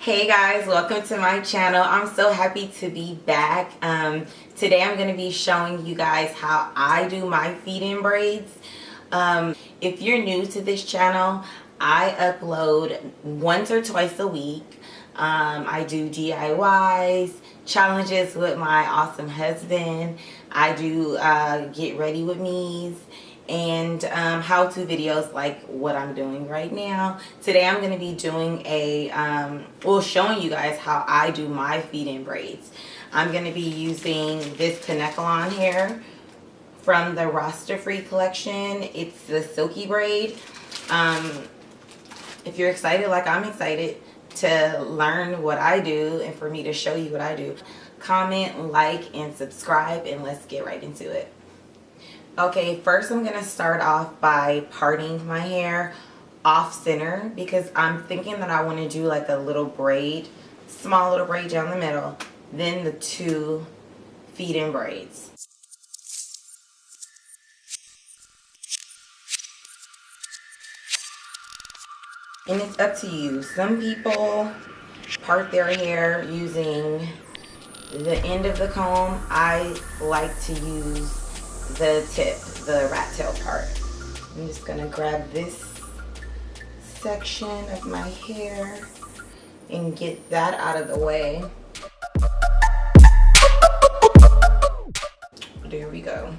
Hey guys, welcome to my channel. I'm so happy to be back. Today I'm going to be showing you guys how I do my feed-in braids. If you're new to this channel, I upload once or twice a week. I do DIYs, challenges with my awesome husband. I do get ready with me's and how-to videos like what I'm doing right now. Today I'm going to be doing a showing you guys how I do my feed-in braids. I'm going to be using this Kanekalon hair from the Roster Free collection. It's the silky braid. If you're excited like I'm excited to learn what I do and for me to show you what I do, comment, like, and subscribe, and let's get right into it. Okay, first I'm going to start off by parting my hair off center because I'm thinking that I want to do like a little braid, small little braid down the middle, then the two feed-in braids. And it's up to you. Some people part their hair using the end of the comb. I like to use the tip, the rat tail part. I'm just gonna grab this section of my hair and get that out of the way. There we go.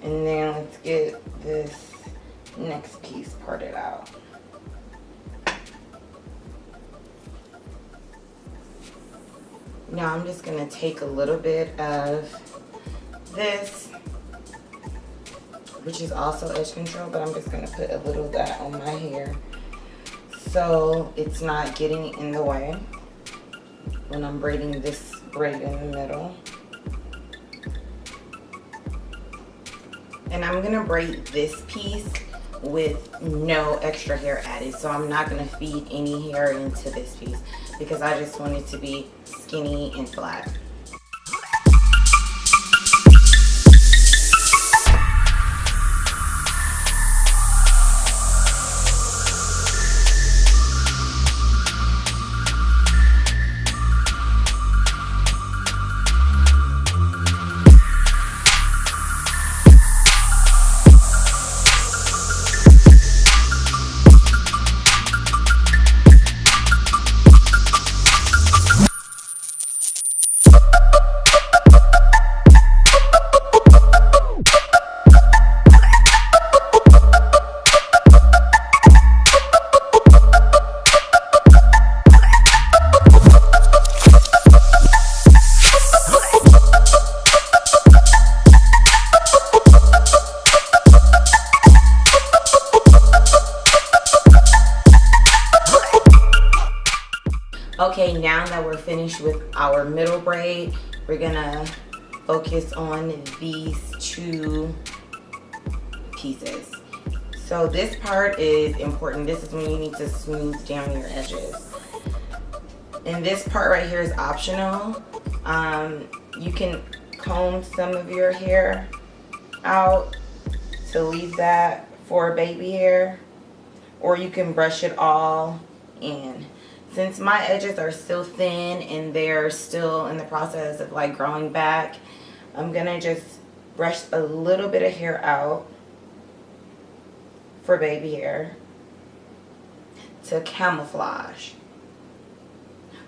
And then let's get this next piece parted out. Now I'm just gonna take a little bit of this, which is also edge control, but I'm just going to put a little of that on my hair so it's not getting in the way when I'm braiding this braid in the middle. And I'm going to braid this piece with no extra hair added, so I'm not going to feed any hair into this piece because I just want it to be skinny and flat. Okay, now that we're finished with our middle braid, we're gonna focus on these two pieces. So this part is important. This is when you need to smooth down your edges. And this part right here is optional. You can comb some of your hair out to leave that for baby hair, or you can brush it all in. Since my edges are still thin and they're still in the process of like growing back, I'm gonna just brush a little bit of hair out for baby hair to camouflage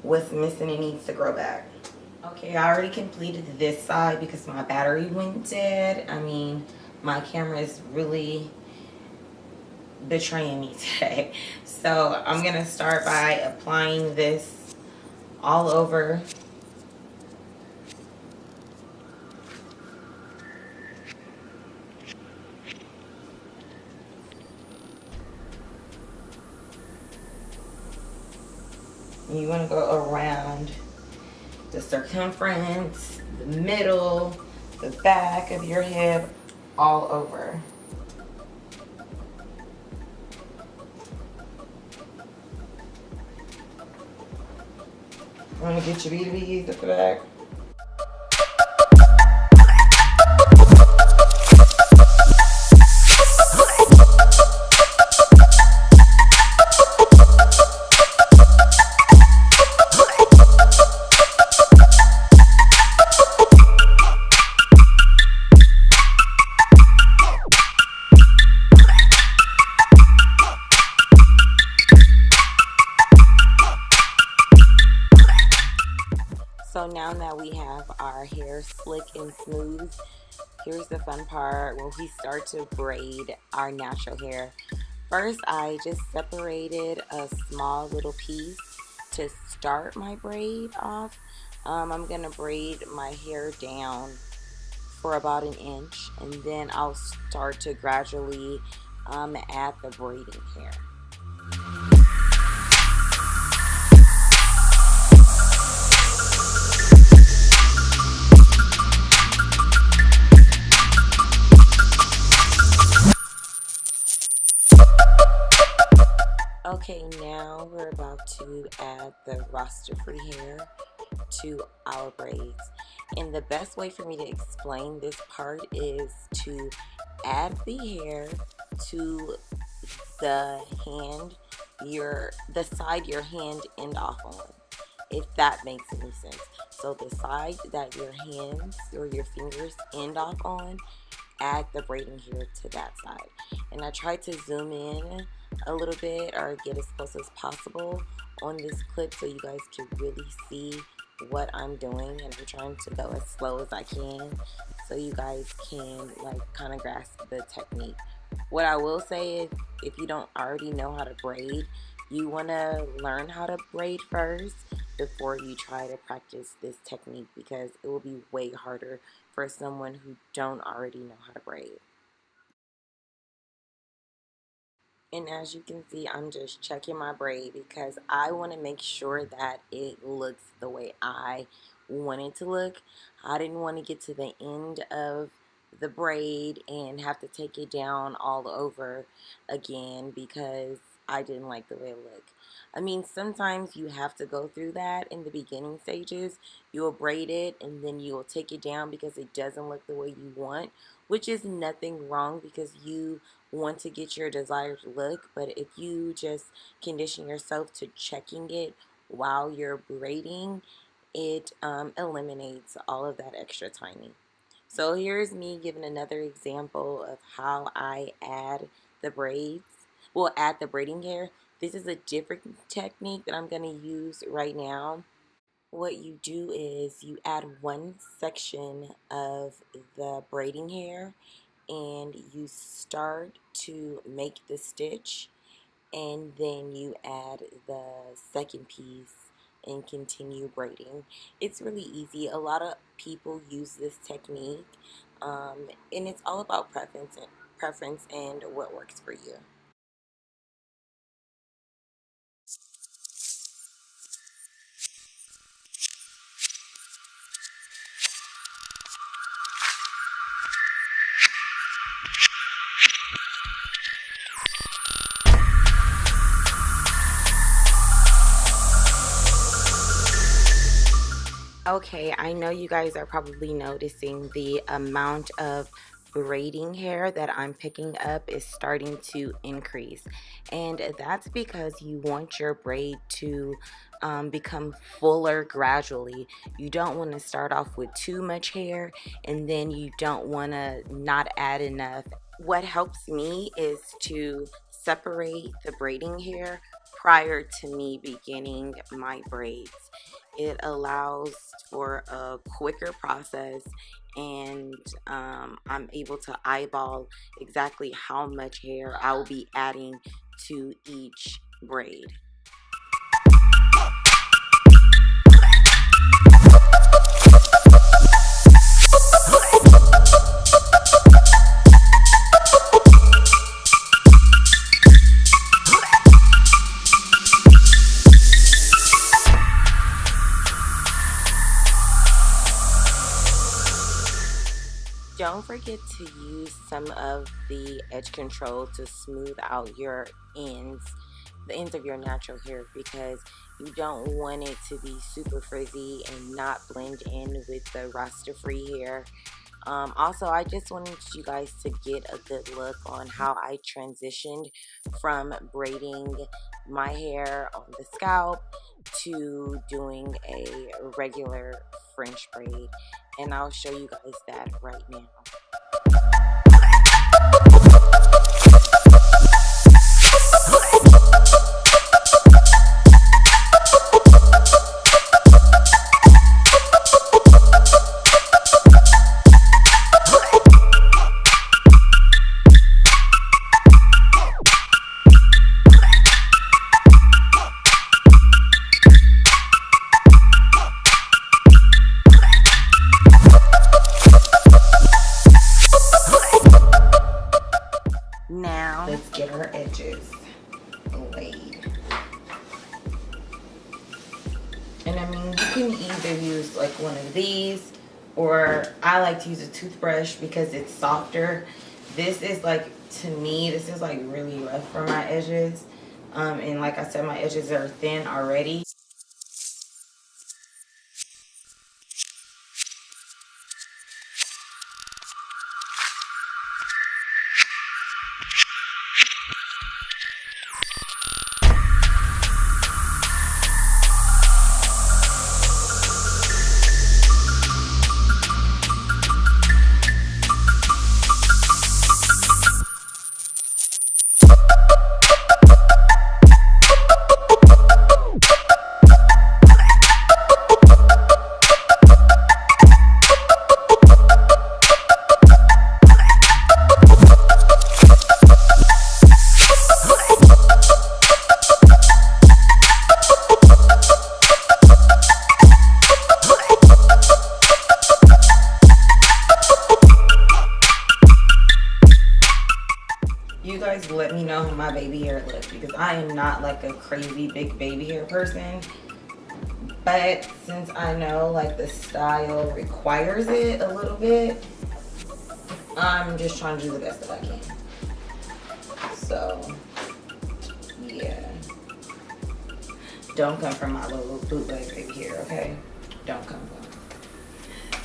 what's missing and needs to grow back. Okay, I already completed this side because my battery went dead. I mean, my camera is really betraying me today. So I'm gonna start by applying this all over. You want to go around the circumference, the middle, the back of your head, all over. Want to get your BDBs at the back? So now that we have our hair slick and smooth, here's the fun part where we start to braid our natural hair. First, I just separated a small little piece to start my braid off. I'm gonna braid my hair down for about an inch, and then I'll start to gradually add the braiding hair. Okay, now we're about to add the roster-free hair to our braids. And the best way for me to explain this part is to add the hair to the hand, the side your hand end off on, if that makes any sense. So the side that your hands or your fingers end off on, add the braiding hair to that side. And I try to zoom in a little bit or get as close as possible on this clip so you guys can really see what I'm doing, and I'm trying to go as slow as I can so you guys can like kind of grasp the technique. What I will say is, if you don't already know how to braid, you want to learn how to braid first before you try to practice this technique, because it will be way harder for someone who don't already know how to braid. And as you can see, I'm just checking my braid because I want to make sure that it looks the way I want it to look. I didn't want to get to the end of the braid and have to take it down all over again because I didn't like the way it looked. I mean, sometimes you have to go through that in the beginning stages. You'll braid it and then you'll take it down because it doesn't look the way you want, which is nothing wrong because you want to get your desired look. But if you just condition yourself to checking it while you're braiding, it eliminates all of that extra timing. So here's me giving another example of how I add the braids. Well, add the braiding hair. This is a different technique that I'm going to use right now. What you do is you add one section of the braiding hair and you start to make the stitch, and then you add the second piece and continue braiding. It's really easy. A lot of people use this technique, and it's all about preference and what works for you. Okay, I know you guys are probably noticing the amount of braiding hair that I'm picking up is starting to increase, and that's because you want your braid to become fuller gradually. You don't want to start off with too much hair, and then you don't want to not add enough. What helps me is to separate the braiding hair prior to me beginning my braids. It allows for a quicker process, and I'm able to eyeball exactly how much hair I will be adding to each braid. Don't forget to use some of the edge control to smooth out your ends, the ends of your natural hair, because you don't want it to be super frizzy and not blend in with the roster free hair. Also, I just wanted you guys to get a good look on how I transitioned from braiding my hair on the scalp to doing a regular French braid, and I'll show you guys that right now. And I mean, you can either use like one of these, or I like to use a toothbrush because it's softer. This is like, to me, this is like really rough for my edges. And like I said, my edges are thin already. You guys let me know how my baby hair looks, because I am not like a crazy big baby hair person. But since I know like the style requires it a little bit, I'm just trying to do the best that I can. So, yeah. Don't come from my little bootleg baby hair, okay? Don't come from.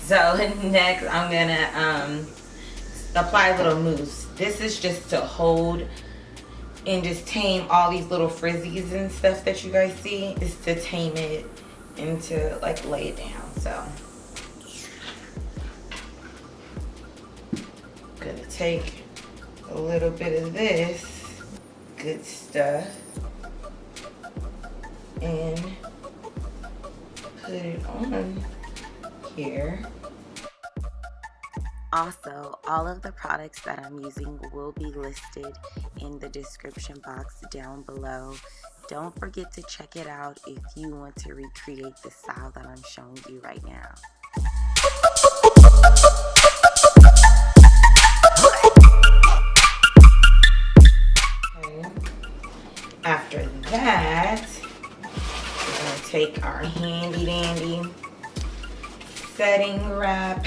So next I'm gonna apply a little mousse. This is just to hold and just tame all these little frizzies and stuff that you guys see. Is to tame it and to like lay it down. So I'm gonna take a little bit of this good stuff and put it on here. Also, all of the products that I'm using will be listed in the description box down below. Don't forget to check it out if you want to recreate the style that I'm showing you right now. Okay. After that, we're going to take our handy dandy setting wrap.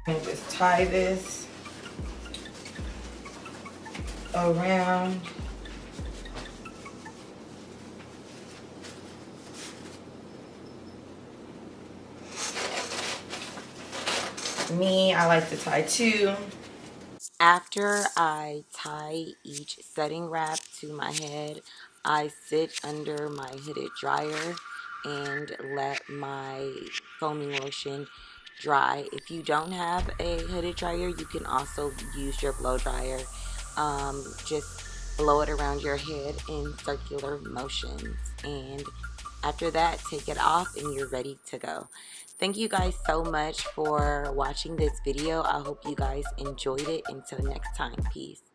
And just tie this around. Me, I like to tie two. After I tie each setting wrap to my head, I sit under my hooded dryer and let my foaming lotion dry. If you don't have a hooded dryer, you can also use your blow dryer. Just blow it around your head in circular motions, and after that, take it off and you're ready to go. Thank you guys so much for watching this video. I hope you guys enjoyed it. Until next time, peace.